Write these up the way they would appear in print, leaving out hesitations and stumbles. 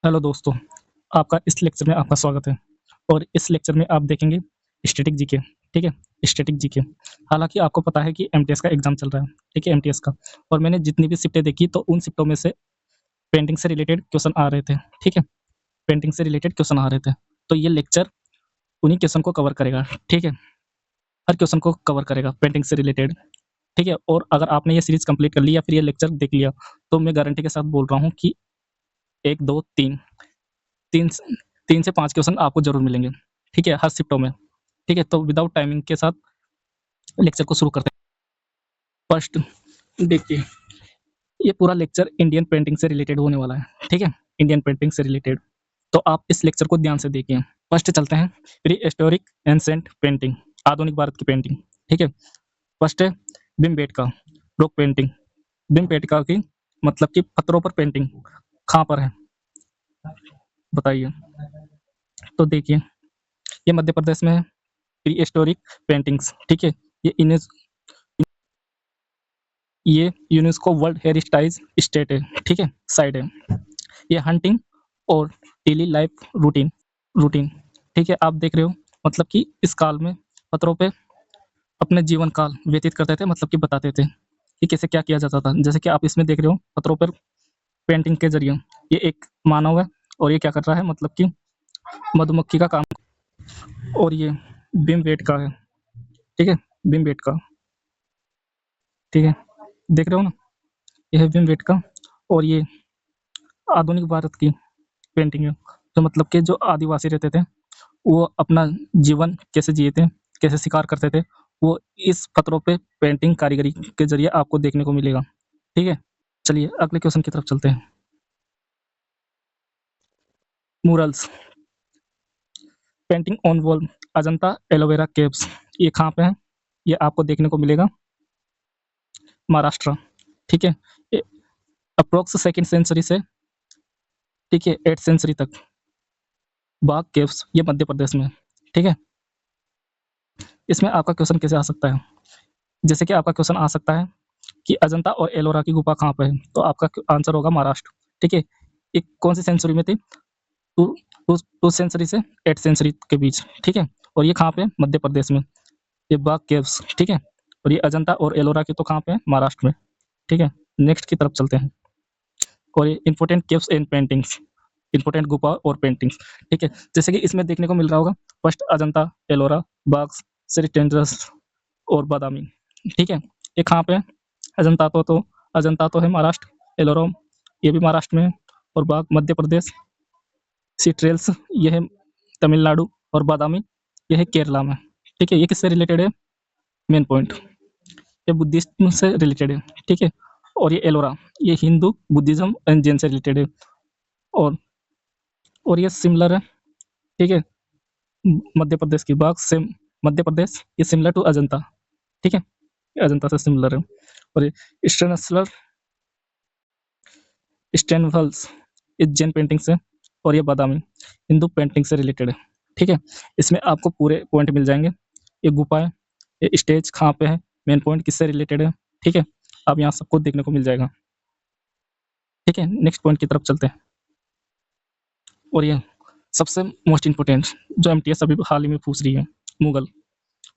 Hello दोस्तों, आपका इस लेक्चर में आपका स्वागत है। और इस लेक्चर में आप देखेंगे स्टैटिक जीके। ठीक है, स्टैटिक जीके। हालांकि आपको पता है कि एमटीएस का एग्जाम चल रहा है, ठीक है, एमटीएस का। और मैंने जितनी भी शिफ्टें देखी तो उन शिफ्टों में से पेंटिंग से रिलेटेड क्वेश्चन आ रहे थे। ठीक है, पेंटिंग से रिलेटेड क्वेश्चन आ रहे थे। तो ये लेक्चर उन्हीं क्वेश्चन को कवर करेगा। ठीक है, हर क्वेश्चन को कवर करेगा पेंटिंग से रिलेटेड। ठीक है, और अगर आपने ये सीरीज कंप्लीट कर ली या फिर ये लेक्चर देख लिया तो मैं गारंटी के साथ बोल रहा हूँ कि एक दो तीन तीन 3 से 5 क्वेश्चन आपको ज़रूर मिलेंगे, ठीक है, हर शिफ्टों में। ठीक है, तो विदाउट टाइमिंग के साथ लेक्चर को शुरू करते हैं। फर्स्ट देखिए, ये पूरा लेक्चर इंडियन पेंटिंग से रिलेटेड होने वाला है। ठीक है, इंडियन पेंटिंग से रिलेटेड। तो आप इस लेक्चर को ध्यान से देखिए। फर्स्ट चलते हैं प्री हिस्टोरिक एंसेंट पेंटिंग, आधुनिक भारत की पेंटिंग। ठीक है, फर्स्ट है भीमबेटका रॉक पेंटिंग। भीमबेटका की मतलब कि पत्थरों पर पेंटिंग कहाँ पर है बताइए। तो देखिए, ये मध्य प्रदेश में है। प्री हिस्टोरिक पेंटिंग्स, ठीक है, ये ये यूनेस्को वर्ल्ड हेरिटेज स्टेट है। ठीक है, साइट है। ये हंटिंग और डेली लाइफ रूटीन रूटीन ठीक है, आप देख रहे हो। मतलब कि इस काल में पत्थरों पे अपने जीवन काल व्यतीत करते थे, मतलब कि बताते थे कि कैसे क्या किया जाता था। जैसे कि आप इसमें देख रहे हो, पत्थरों पर पेंटिंग के जरिए ये एक मानव है और ये क्या कर रहा है, मतलब कि मधुमक्खी का काम। और ये बिम वेट का है। ठीक है, बिम वेट का। ठीक है, देख रहे हो ना, ये है बिम वेट का। और ये आधुनिक भारत की पेंटिंग है। तो मतलब कि जो आदिवासी रहते थे वो अपना जीवन कैसे जिए थे, कैसे शिकार करते थे, वो इस पत्रों पे पेंटिंग कारीगरी के जरिए आपको देखने को मिलेगा। ठीक है, चलिए अगले क्वेश्चन की तरफ चलते हैं। Murals painting on wall, Ajanta Ellora caves, ये कहाँ पे है? ये आपको देखने को मिलेगा महाराष्ट्र। ठीक है, अप्रोक्स सेकेंड सेंचुरी से, ठीक है, 8th सेंचुरी तक बाग केव्स, ये मध्य प्रदेश में। ठीक है, इसमें आपका क्वेश्चन कैसे आ सकता है? जैसे कि आपका क्वेश्चन आ सकता है कि अजंता और एलोरा की गुफा कहाँ पे है, तो आपका आंसर होगा महाराष्ट्र। ठीक है, ये कौन सी सेंचुरी में थी? टू टू टू सेंचुरी से 8th सेंचुरी के बीच। ठीक है, और ये कहाँ पे है? मध्य प्रदेश में, ये बाग केव्स। ठीक है, और ये अजंता और एलोरा की तो कहाँ पे है? महाराष्ट्र में। ठीक है, नेक्स्ट की तरफ चलते हैं। और ये important caves and paintings, important गुफा और पेंटिंग्स। ठीक है, जैसे कि इसमें देखने को मिल रहा होगा, फर्स्ट अजंता, एलोरा, बाग्स, श्रीटेंद्रस और बादामी। ठीक है, ये कहाँ पे है? अजंता अजंता तो है महाराष्ट्र, एलोरा ये भी महाराष्ट्र में है, और बाग मध्य प्रदेश, सीट्रेल्स ये है तमिलनाडु, और बादामी ये है केरला में। ठीक है, ये किससे रिलेटेड है? मेन पॉइंट, ये बुद्धिज्म से रिलेटेड है। ठीक है, और ये एलोरा ये हिंदू, बुद्धिज्म एंड जैन से रिलेटेड है। और और ये सिमिलर है। ठीक है, मध्य प्रदेश की बाग सेम, मध्य प्रदेश ये सिमिलर टू अजंता। ठीक है, अजंता से सिमिलर है। और ये स्टेनवल्स इस जैन पेंटिंग से, और ये बादामी हिंदू पेंटिंग से रिलेटेड है। ठीक है, इसमें आपको पूरे पॉइंट मिल जाएंगे। ये गुफा है, ये स्टेज कहाँ पे है, मेन पॉइंट किससे रिलेटेड है। ठीक है, आप यहाँ सबको देखने को मिल जाएगा। ठीक है, नेक्स्ट पॉइंट की तरफ चलते हैं। और ये सबसे मोस्ट इंपोर्टेंट जो एमटीएस अभी हाल ही में पूछ रही है, मुगल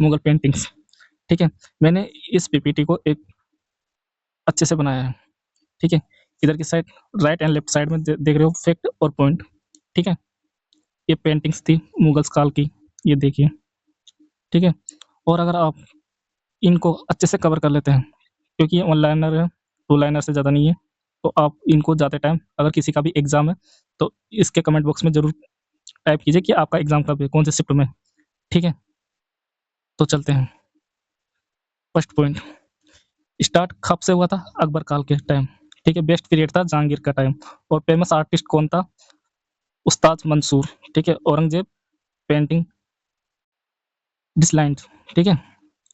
मुगल पेंटिंग्स। ठीक है, मैंने इस पीपीटी को एक अच्छे से बनाया है। ठीक है, इधर की side right and left side में देख रहे हो फैक्ट और पॉइंट। ठीक है, ये पेंटिंग्स थी मुगल्स काल की, ये देखिए। ठीक है, और अगर आप इनको अच्छे से कवर कर लेते हैं, क्योंकि ये वन लाइनर है, टू लाइनर से ज़्यादा नहीं है, तो आप इनको जाते टाइम अगर किसी का भी एग्जाम है तो इसके कमेंट बॉक्स में जरूर टाइप कीजिए कि आपका एग्जाम कब है, कौन से शिफ्ट में। ठीक है, तो चलते हैं। फर्स्ट पॉइंट, स्टार्ट कब से हुआ था? अकबर काल के टाइम। ठीक है, बेस्ट पीरियड था जहांगीर का टाइम। और फेमस आर्टिस्ट कौन था? उस्ताद मंसूर। ठीक है, औरंगजेब पेंटिंग डिसलाइंड। ठीक है,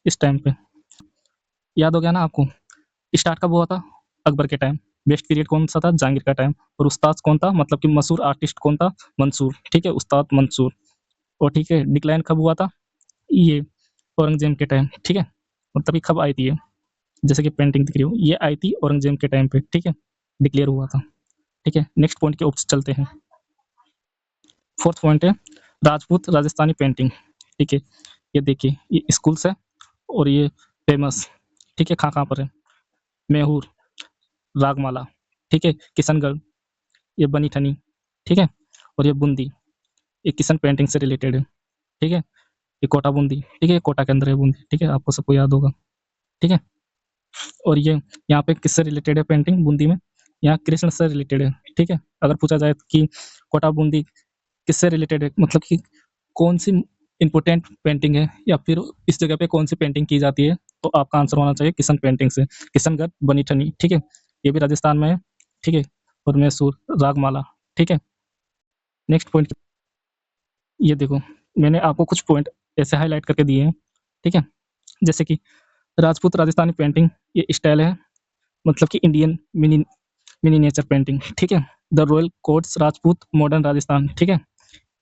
इस टाइम पे याद हो गया ना आपको? स्टार्ट कब हुआ था? अकबर के टाइम। बेस्ट पीरियड कौन सा था? जहांगीर का टाइम। और उस्ताद कौन था, मतलब कि मशहूर आर्टिस्ट कौन था? मंसूर। ठीक है, उस्ताद मंसूर। और ठीक है, डिक्लाइन कब हुआ था? ये औरंगजेब के टाइम। ठीक है, मतलब कि कब आई थी ये? जैसे कि पेंटिंग दिख रही हो, ये आई थी औरंगजेब के टाइम पे। ठीक है, डिक्लेयर हुआ था। ठीक है, नेक्स्ट पॉइंट के ऊपर चलते हैं। फोर्थ पॉइंट है राजपूत राजस्थानी पेंटिंग, ठीक है। ये देखिए ये स्कूल्स है और ये फेमस, ठीक है, कहाँ पर है, मैहूर, रागमाला, ठीक है, किशनगढ़, ये बनी ठनी, ठीक है, और ये बूंदी, ये किशन पेंटिंग से रिलेटेड है, ठीक है। ये कोटा बूंदी, ठीक है, कोटा के अंदर है बूंदी, ठीक है, आपको सबको याद होगा, ठीक है। और ये यहाँ पे किससे रिलेटेड है पेंटिंग बूंदी में, यहाँ कृष्ण से रिलेटेड है, ठीक है। अगर पूछा जाए कि कोटा बूंदी किससे रिलेटेड है, मतलब कि कौन सी इंपॉर्टेंट पेंटिंग है या फिर इस जगह पे कौन सी पेंटिंग की जाती है, तो आपका आंसर होना चाहिए किशन पेंटिंग से, किशनगढ़ बनी ठनी, ठीक है। ये भी राजस्थान में है, ठीक है, और मैसूर रागमाला, ठीक है। नेक्स्ट पॉइंट, ये देखो मैंने आपको कुछ पॉइंट ऐसे हाईलाइट करके दिए हैं, ठीक है, जैसे कि राजपूत राजस्थानी पेंटिंग, ये स्टाइल है, मतलब कि इंडियन मिनीनेचर पेंटिंग, ठीक है। The royal courts Rajput modern Rajasthan, ठीक है।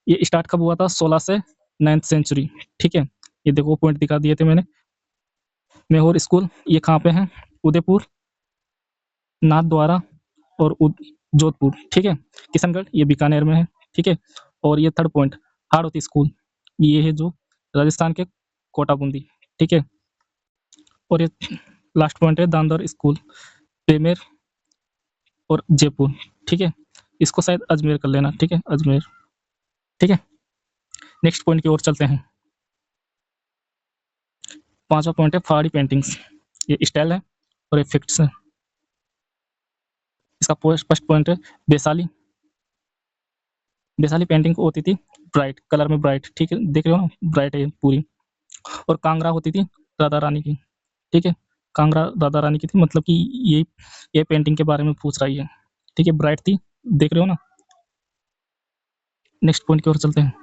ये स्टार्ट कब हुआ था, 16 से 9th सेंचुरी, ठीक है। ये देखो पॉइंट दिखा दिए थे मैंने। मैहूर स्कूल ये कहाँ पे है, उदयपुर, नाथद्वारा और जोधपुर, ठीक है। किशनगढ़ ये बीकानेर में है, ठीक है। और ये थर्ड पॉइंट हाड़ौती स्कूल, ये है जो राजस्थान के कोटा बूंदी, ठीक है। और ये लास्ट पॉइंट है दादर स्कूल, बेमेर और जयपुर, ठीक है। इसको शायद अजमेर कर लेना, ठीक है, अजमेर, ठीक है। नेक्स्ट पॉइंट की ओर चलते हैं। पांचवा पॉइंट है पहाड़ी पेंटिंग्स, ये स्टाइल है और इफेक्ट्स है। इसका फर्स्ट पॉइंट है वैशाली, वैशाली पेंटिंग होती थी ब्राइट कलर में, ब्राइट, ठीक है, देख रहे हो ना, ब्राइट है ये पूरी। और कांगड़ा होती थी राधा रानी की, ठीक है, कांगड़ा राधा रानी की थी, मतलब कि ये पेंटिंग के बारे में पूछ रही है, ठीक है, ब्राइट थी, देख रहे हो ना। नेक्स्ट पॉइंट की ओर चलते हैं।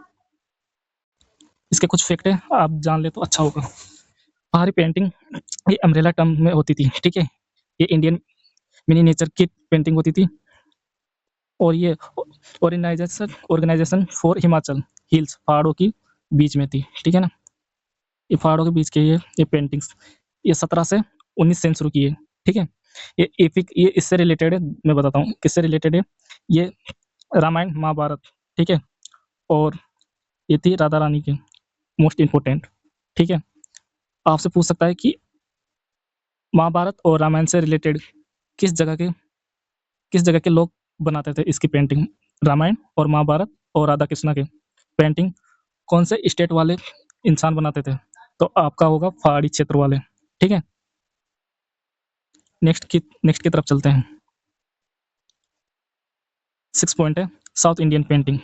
इसके कुछ फैक्ट है, आप जान ले तो अच्छा होगा। पहाड़ी पेंटिंग ये अम्ब्रेला टर्म में होती थी, ठीक है। ये इंडियन मिनीनेचर की पेंटिंग होती थी, और ये ऑर्गेनाइजेशन फॉर हिमाचल हिल्स, पहाड़ों की बीच में थी, ठीक है ना। ये पहाड़ों के बीच के ये पेंटिंग्स ये 17 से 19 सेंचुरी की है, ठीक है। ये एपिक, ये इससे रिलेटेड है, मैं बताता हूँ किससे रिलेटेड है। ये रामायण महाभारत, ठीक है, और ये थी राधा रानी की मोस्ट इम्पोर्टेंट, ठीक है। आपसे पूछ सकता है कि महाभारत और रामायण से रिलेटेड किस जगह के किस जगह के लोग बनाते थे इसकी पेंटिंग, रामायण और महाभारत और राधा कृष्णा के पेंटिंग कौन से स्टेट वाले इंसान बनाते थे, तो आपका होगा पहाड़ी क्षेत्र वाले, ठीक है। नेक्स्ट की तरफ चलते हैं। 6 पॉइंट है साउथ इंडियन पेंटिंग,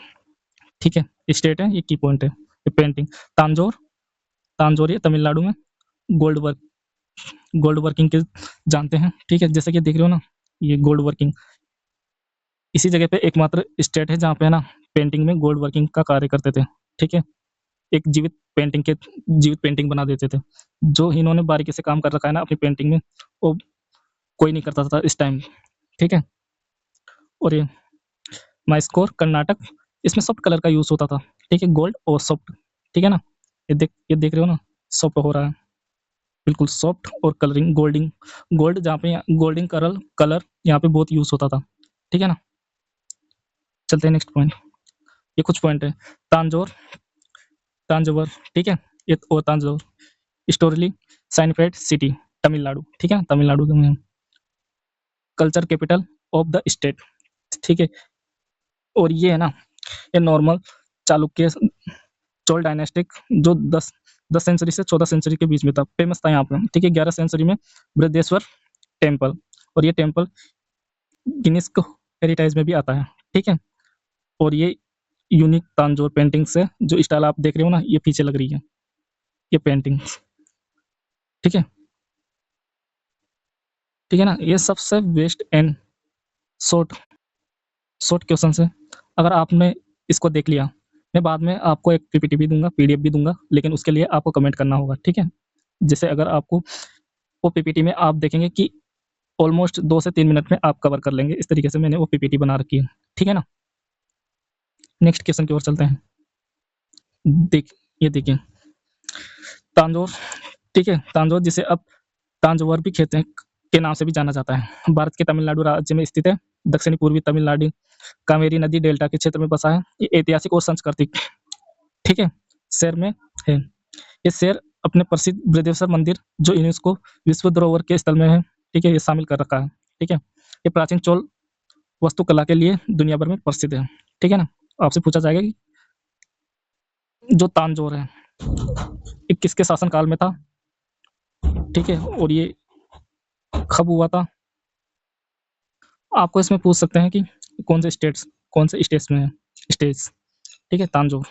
ठीक है, स्टेट है, ये की पॉइंट है। ये पेंटिंग तांजोर ये तमिलनाडु में गोल्ड वर्किंग के जानते हैं, ठीक है, जैसे कि देख रहे हो ना, ये गोल्ड वर्किंग इसी जगह पे एकमात्र स्टेट है जहाँ पे ना पेंटिंग में गोल्ड वर्किंग का कार्य करते थे, ठीक है। एक जीवित पेंटिंग बना देते थे, जो इन्होंने बारीकी से काम कर रखा है ना अपनी पेंटिंग में, वो कोई नहीं करता था इस टाइम, ठीक है। और ये माइस्कोर कर्नाटक, इसमें सॉफ्ट कलर का यूज होता था, ठीक है, गोल्ड और सॉफ्ट, ठीक है ना। ये देख रहे हो ना, सॉफ्ट हो रहा है, बिल्कुल सॉफ्ट, और कलरिंग गोल्ड जहाँ पे गोल्डन कलर यहाँ पे बहुत यूज होता था, ठीक है ना। चलते हैं नेक्स्ट पॉइंट। ये कुछ पॉइंट है तांजोर, ठीक है, ये और तांजोर स्टोरली साइनफेड सिटी तमिलनाडु, ठीक है, तमिलनाडु में culture capital of the state, ठीक है। और ये है ना, ये नॉर्मल चालुक्य चोल डायनेस्टिक जो 10 सेंचुरी से 14 सेंचुरी के बीच में था, फेमस था यहाँ पे, ठीक है। 11 सेंचुरी में बृहदेश्वर टेम्पल, और ये टेम्पल गिनीज हेरिटेज में भी आता है, ठीक है। और ये यूनिक तांजोर पेंटिंग से जो स्टाइल आप देख रहे हो ना, ये पीछे लग रही है ये पेंटिंग, ठीक है, ठीक है ना। ये सबसे best and short short question है। अगर आपने इसको देख लिया, मैं बाद में आपको एक पीपीटी भी दूंगा, पीडीएफ भी दूंगा, लेकिन उसके लिए आपको कमेंट करना होगा, ठीक है। जैसे अगर आपको वो पीपीटी में आप देखेंगे कि ऑलमोस्ट 2 से 3 मिनट में आप कवर कर लेंगे, इस तरीके से मैंने वो पीपीटी बना रखी है, ठीक है ना। नेक्स्ट क्वेश्चन की ओर चलते हैं। ये देखिए तांजोर, ठीक है, तांजोर जिसे अब तांजौर भी कहते हैं के नाम से भी जाना जाता है, भारत के तमिलनाडु राज्य में स्थित है। दक्षिणी पूर्वी तमिलनाडु कावेरी नदी डेल्टा के क्षेत्र में बसा है। ये ऐतिहासिक और सांस्कृतिक, ठीक है, शहर में है। ये शहर अपने प्रसिद्ध बृहदेश्वर मंदिर जो यूनेस्को विश्व धरोहर के स्थल में है, ठीक है, ये शामिल कर रखा है, ठीक है। ये प्राचीन चोल वास्तुकला के लिए दुनिया भर में प्रसिद्ध है, ठीक है ना। आपसे पूछा जाएगा कि जो तांजोर है ये किसके शासनकाल में था, ठीक है, और ये कब हुआ था। आपको इसमें पूछ सकते हैं कि कौन से स्टेट्स में है, स्टेट्स, ठीक है, तांजोर,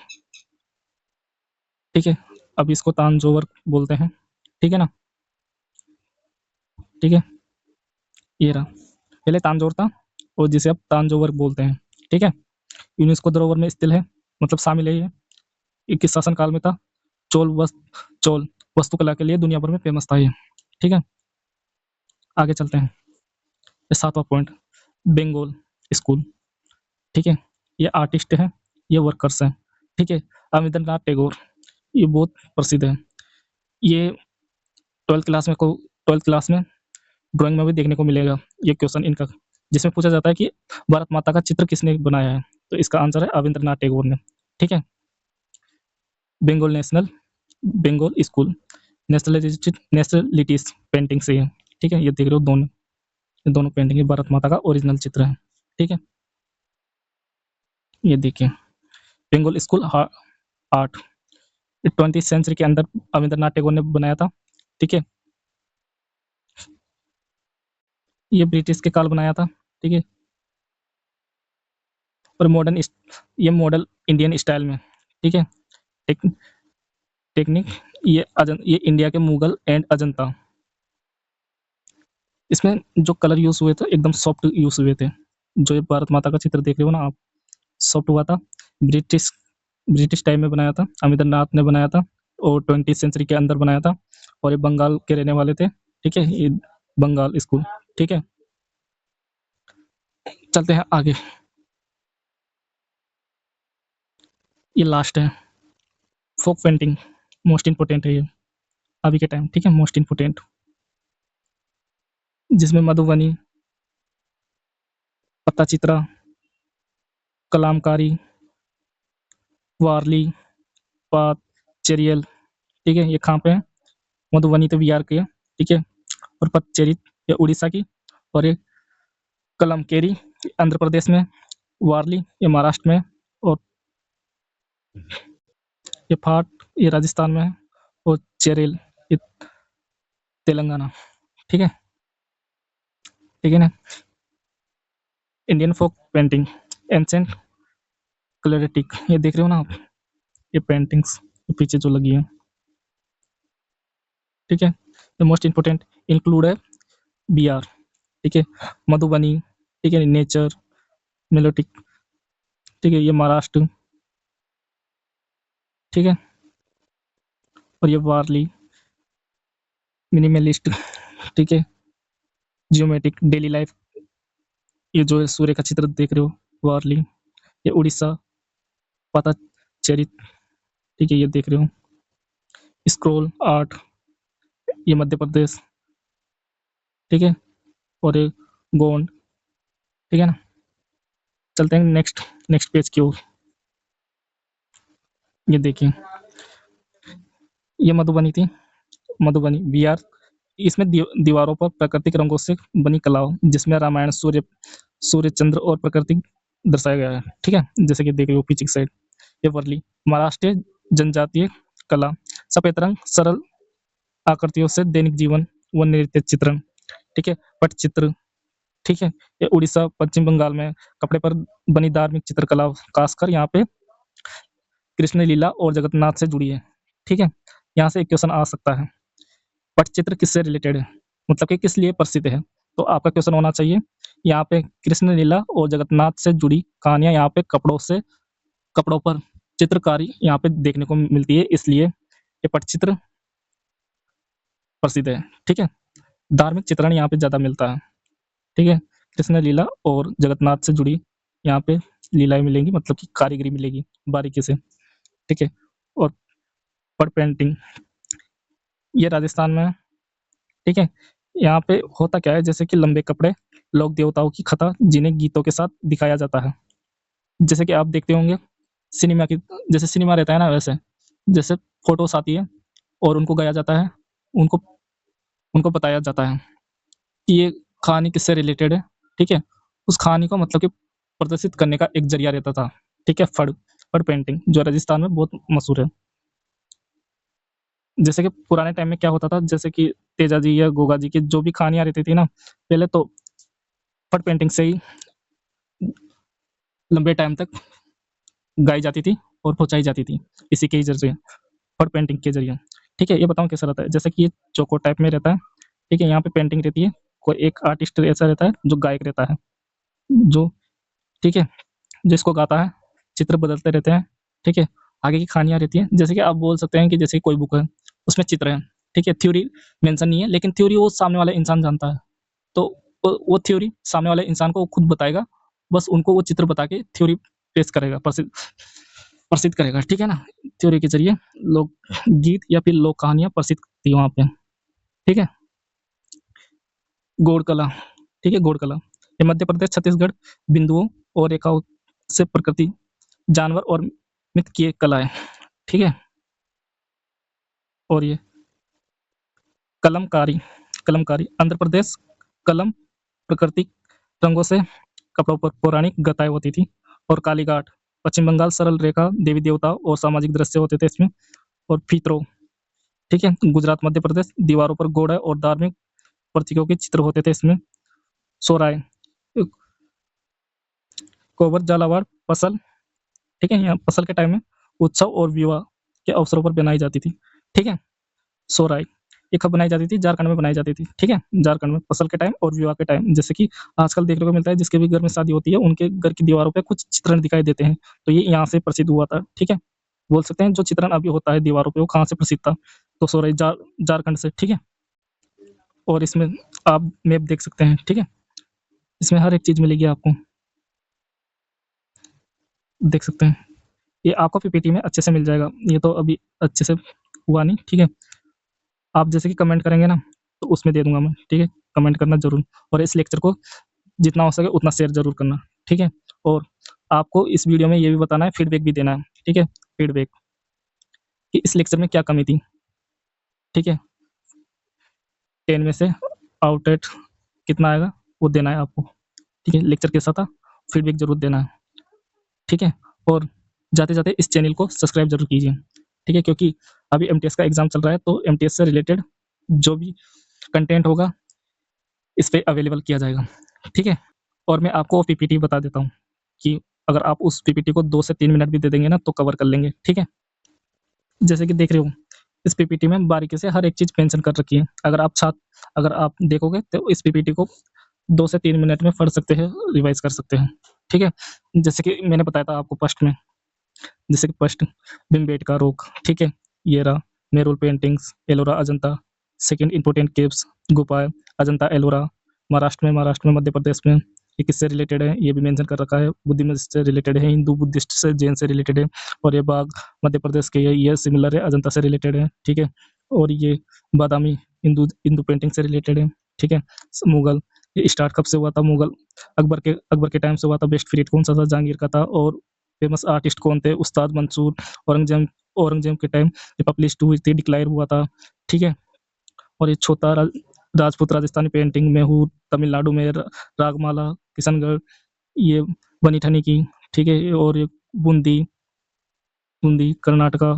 ठीक है। अब इसको तांजोर बोलते हैं, ठीक है ना, ठीक है। ये रहा, पहले तांजोर था और जिसे अब तांजोर बोलते हैं, ठीक है। यूनेस्को धरोहर में स्थित है, मतलब शामिल है ये। ये किस शासनकाल में था। चोल वास्तुकला के लिए दुनिया भर में फेमस था ये, ठीक है। आगे चलते हैं। ये 7वां पॉइंट, बंगाल स्कूल, ठीक है। ये आर्टिस्ट है, ये वर्कर्स हैं, ठीक है। रविंद्रनाथ टैगोर, ये बहुत प्रसिद्ध है। ये 12th क्लास में ड्राइंग में भी देखने को मिलेगा ये क्वेश्चन इनका, जिसमें पूछा जाता है कि भारत माता का चित्र किसने बनाया है, तो इसका आंसर है रविंद्रनाथ टैगोर ने, ठीक है। बंगाल स्कूल नेशनलिटीज पेंटिंग से है, ठीक है। ये देख रहे हो दोनों पेंटिंग भारत माता का ओरिजिनल चित्र है, ठीक है। ये देखिए Bengal school art 20th century के अंदर रविंद्रनाथ टैगोर ने बनाया था, ठीक है। ये ब्रिटिश के काल बनाया था, ठीक है। और ये मॉडल इंडियन स्टाइल में, ठीक है। टेक्निक ये इंडिया के मुगल एंड अजंता, इसमें जो कलर यूज हुए थे एकदम सॉफ्ट यूज हुए थे। जो ये भारत माता का चित्र देख रहे हो ना आप, सॉफ्ट हुआ था। ब्रिटिश ब्रिटिश टाइम में बनाया था, रविंद्रनाथ ने बनाया था और 20th सेंचुरी के अंदर बनाया था। और ये बंगाल के रहने वाले थे, ठीक है। ये बंगाल स्कूल, ठीक है। चलते हैं आगे। ये लास्ट है, फोक पेंटिंग, मोस्ट इंपोर्टेंट है ये अभी के टाइम, ठीक है, मोस्ट इंपोर्टेंट, जिसमें मधुबनी, पत्ताचित्रा, कलामकारी, वारली, पात, चेरियल, ठीक है। ये कहाँ पे है, मधुबनी तो बिहार की है, ठीक है। और पतचेरी ये उड़ीसा की, और ये कलमकेरी आंध्र प्रदेश में, वारली ये महाराष्ट्र में, और ये फाट ये राजस्थान में है, और चेरियल ये तेलंगाना, ठीक है, ठीक है ना। इंडियन फोक पेंटिंग, एंसेंट क्लेरिटिक, ये देख रहे हो ना आप, ये पेंटिंग्स पीछे जो लगी है, ठीक है। द मोस्ट इंपोर्टेंट इंक्लूड है बिहार, ठीक है, मधुबनी, ठीक है, नेचर मेलोटिक, ठीक है, ये महाराष्ट्र, ठीक है। और ये वारली मिनिमलिस्ट, ठीक है, जियोमेट्रिक डेली लाइफ, ये जो है सूर्य का चित्र देख रहे हो वारली, ये उड़ीसा, पताचेरी, ठीक है, ये देख रहे हो। स्क्रोल आर्ट ये मध्य प्रदेश, ठीक है। और ये गोंड, ठीक है ना। चलते हैं नेक्स्ट पेज की ओर। ये देखिए ये मधुबनी थी, मधुबनी बिहार। इसमें दीवारों पर प्राकृतिक रंगों से बनी कलाओं, जिसमें रामायण, सूर्य चंद्र और प्रकृति दर्शाया गया है, ठीक है। जैसे कि देख रहे हो पीछे की साइड, ये वर्ली महाराष्ट्र जनजातीय कला, सफेद रंग, सरल आकृतियों से दैनिक जीवन व नृत्य चित्रण, ठीक है। पटचित्र, ठीक है। ये उड़ीसा पश्चिम बंगाल में कपड़े पर बनी धार्मिक चित्रकला, खासकर यहाँ पे कृष्ण लीला और जगन्नाथ से जुड़ी है, ठीक है। यहाँ से एक क्वेश्चन आ सकता है, पटचित्र किससे रिलेटेड है, मतलब कि किस लिए प्रसिद्ध है। तो आपका क्वेश्चन होना चाहिए यहाँ पे कृष्ण लीला और जगन्नाथ से जुड़ी कहानियां यहाँ पे कपड़ों पर चित्रकारी यहाँ पे देखने को मिलती है, इसलिए ये पटचित्र प्रसिद्ध है, ठीक है। धार्मिक चित्रण यहाँ पे ज्यादा मिलता है, ठीक है। कृष्ण लीला और जगन्नाथ से जुड़ी यहाँ पे लीलाएं मिलेंगी, मतलब कि कारीगरी मिलेगी बारीकी से, ठीक है। और पट पेंटिंग ये राजस्थान में है, ठीक है। यहाँ पे होता क्या है, जैसे कि लंबे कपड़े, लोक देवताओं की कथा जिन्हें गीतों के साथ दिखाया जाता है। जैसे कि आप देखते होंगे सिनेमा की, जैसे सिनेमा रहता है ना, वैसे जैसे फोटोस आती है और उनको गाया जाता है, उनको उनको बताया जाता है कि ये कहानी किससे रिलेटेड है। ठीक है, उस कहानी को मतलब कि प्रदर्शित करने का एक जरिया रहता था। ठीक है, फड़ फड़ पेंटिंग जो राजस्थान में बहुत मशहूर है। जैसे कि पुराने टाइम में क्या होता था, जैसे कि तेजा जी या गोगा जी की जो भी कहानियां रहती थी ना, पहले तो फट पेंटिंग से ही लंबे टाइम तक गाई जाती थी और पहुंचाई जाती थी, इसी के ही जरिए, फट पेंटिंग के जरिए। ठीक है, ये बताऊं कैसा रहता है, जैसे कि ये चौकोर टाइप में रहता है। ठीक है, यहाँ पे पेंटिंग रहती है, कोई एक आर्टिस्ट ऐसा रहता है जो गायक रहता है, जो, ठीक है, जिसको गाता है, चित्र बदलते रहते हैं। ठीक है, आगे की कहानियां रहती हैं, जैसे कि आप बोल सकते हैं कि जैसे कोई बुक है, उसमें चित्र है। ठीक है, थ्योरी मेंशन नहीं है, लेकिन थ्योरी वो सामने वाला इंसान जानता है, तो वो थ्योरी सामने वाले इंसान को खुद बताएगा, बस उनको वो चित्र बता के थ्योरी पेश करेगा, प्रसिद्ध प्रसिद्ध करेगा। ठीक है ना, थ्योरी के जरिए लोग गीत या फिर लोक कहानियां प्रसिद्ध करती है वहां पे। ठीक है, गौड़ कला। ठीक है, गौड़ कला ये मध्य प्रदेश छत्तीसगढ़ बिंदुओं और रेखाओं से प्रकृति, जानवर और मिथ की एक कला है। ठीक है, और ये कलमकारी, कलमकारी आंध्र प्रदेश, कलम प्राकृतिक रंगों से कपड़ों पर पौराणिक गताएं होती थी। और कालीघाट पश्चिम बंगाल, सरल रेखा देवी देवता और सामाजिक दृश्य होते थे इसमें। और फीतरो, ठीक है, गुजरात मध्य प्रदेश, दीवारों पर घोड़ा और धार्मिक प्रतीकों के चित्र होते थे इसमें। सोराय कोबर झालावाड़ फसल, ठीक है, यहाँ फसल के टाइम में उत्सव और विवाह के अवसरों पर बनाई जाती थी। ठीक है, सोराय ये कब बनाई जाती थी, झारखंड में बनाई जाती थी। ठीक है, झारखंड में फसल के टाइम और विवाह के टाइम, जैसे कि आजकल देखने को मिलता है जिसके भी घर में शादी होती है उनके घर की दीवारों पे कुछ चित्रण दिखाई देते हैं, तो ये यहाँ से प्रसिद्ध हुआ था। ठीक है, बोल सकते हैं जो चित्रण अभी होता है दीवारों पे वो कहाँ से प्रसिद्ध था, तो सोराय झारखंड से। ठीक है, और इसमें आप मैप देख सकते हैं। ठीक है, इसमें हर एक चीज मिलेगी आपको, देख सकते हैं, ये आपको पीपीटी में अच्छे से मिल जाएगा, ये तो अभी अच्छे से हुआ नहीं। ठीक है, आप जैसे कि कमेंट करेंगे ना, तो उसमें दे दूंगा मैं। ठीक है, कमेंट करना जरूर, और इस लेक्चर को जितना हो सके उतना शेयर जरूर करना। ठीक है, और आपको इस वीडियो में ये भी बताना है, फीडबैक भी देना है। ठीक है, फीडबैक कि इस लेक्चर में क्या कमी थी। ठीक है, 10 में से आउट एट कितना आएगा वो देना है आपको। ठीक है, लेक्चर कैसा था, फीडबैक जरूर देना है। ठीक है, और जाते जाते इस चैनल को सब्सक्राइब जरूर कीजिए। ठीक है, क्योंकि अभी एमटीएस का एग्जाम चल रहा है, तो एमटीएस से रिलेटेड जो भी कंटेंट होगा इस पे अवेलेबल किया जाएगा। ठीक है, और मैं आपको पीपीटी बता देता हूँ कि अगर आप उस पीपीटी को 2 से 3 मिनट भी दे देंगे ना तो कवर कर लेंगे। ठीक है, जैसे कि देख रहे हो इस पीपीटी में बारीकी से हर एक चीज मेंशन कर रखी है। अगर आप देखोगे तो इस पीपीटी को 2 से 3 मिनट में पढ़ सकते हैं, रिवाइज कर सकते हैं। ठीक है, जैसे कि मैंने बताया था आपको फर्स्ट में, जैसे कि फर्स्ट भीमबेटका रॉक। ठीक है, ये रहा mural paintings, Ellora Ajanta. Second important caves, गुफा अजंता एलोरा, महाराष्ट्र में मध्य प्रदेश में। ये किससे रिलेटेड है ये भी मेंशन कर रखा है, बुद्धिस्ट से रिलेटेड है, हिंदू बुद्धिस्ट से, जैन से रिलेटेड है। और ये बाग मध्य प्रदेश के, ये सिमिलर है, अजंता से रिलेटेड है। ठीक है, और ये बादामी हिंदू हिंदू पेंटिंग से रिलेटेड है। ठीक है, मुगल, ये स्टार्ट कब से हुआ था, मुगल अकबर के टाइम से हुआ था। बेस्ट पीरियड कौन सा था, जहांगीर का था। और फेमस आर्टिस्ट कौन थे, उस्ताद मंसूर। औरंगजेब के टाइम ये पब्लिश हुई थी, डिक्लेयर हुआ था। ठीक है, और ये छोटा राजपूत राजस्थानी पेंटिंग में हूँ, तमिलनाडु में रागमाला किशनगढ़, ये बनी ठनी की। ठीक है, और ये बूंदी बूंदी कर्नाटका,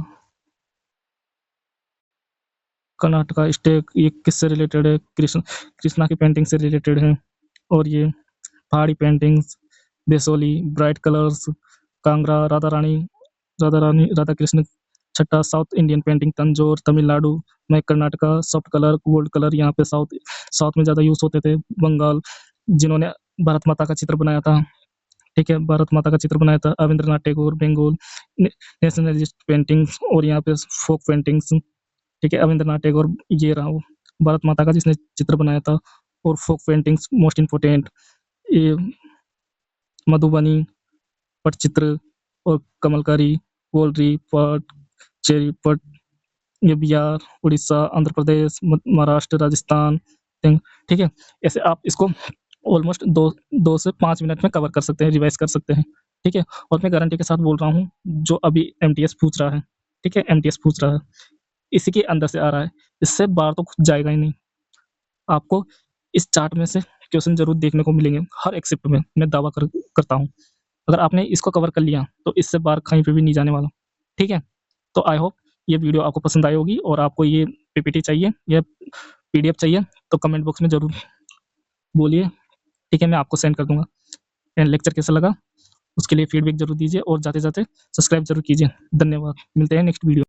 कर्नाटका स्टेक, ये किससे रिलेटेड है, कृष्णा की पेंटिंग से रिलेटेड है। और ये Pahari paintings, Basohli, bright colours, Kangra, Radha Krishna. छठा south Indian painting, Tanjore Tamil Nadu में, Karnataka soft colour gold colour यहाँ पे साउथ साउथ में ज़्यादा यूज होते थे। बंगाल, जिन्होंने भारत माता का चित्र बनाया था। ठीक है, भारत माता का चित्र बनाया था रविंद्रनाथ टैगोर। बंगाल नेशनलिस्ट पेंटिंग्स, और यहाँ पे फोक पेंटिंग्स। ठीक है, रविंद्रनाथ टैगोर ये रहा वो भारत माता का जिसने चित्र बनाया था। और फोक पेंटिंग्स मोस्ट इम्पोर्टेंट, ये मधुबनी पटचित्र, और कमलकारी, पोल्ट्री पट, चेरी पट, ये बिहार, उड़ीसा, आंध्र प्रदेश, महाराष्ट्र, राजस्थान, सकते हैं, ठीक है? ऐसे आप इसको ऑलमोस्ट 2 से 5 मिनट में कवर कर सकते हैं, रिवाइज़ कर सकते हैं, ठीक है? और मैं गारंटी के साथ बोल रहा हूँ, जो अभी एमटीएस पूछ रहा है, ठीक है? एमटीएस पूछ रहा है, इसी के अंदर से आ रहा है, इससे बाहर तो कुछ जाएगा ही नहीं। आपको इस चार्ट में से क्वेश्चन ज़रूर देखने को मिलेंगे, हर एक शिफ्ट में, मैं दावा करता हूँ। अगर आपने इसको कवर कर लिया, तो इससे बाहर कहीं पे भी नहीं जाने वाला, ठीक है? तो आई होप ये वीडियो आपको पसंद आई होगी, और आपको ये पीपीटी चाहिए या पीडीएफ चाहिए, तो कमेंट बॉक्स में ज़रूर बोलिए, ठीक है? मैं आपको सेंड कर दूँगा। एंड लेक्चर कैसा लगा, उसके लिए फीडबैक ज़रूर दीजिए, और जाते-जाते सब्सक्राइब ज़रूर कीजिए। धन्यवाद, मिलते हैं नेक्स्ट वीडियो।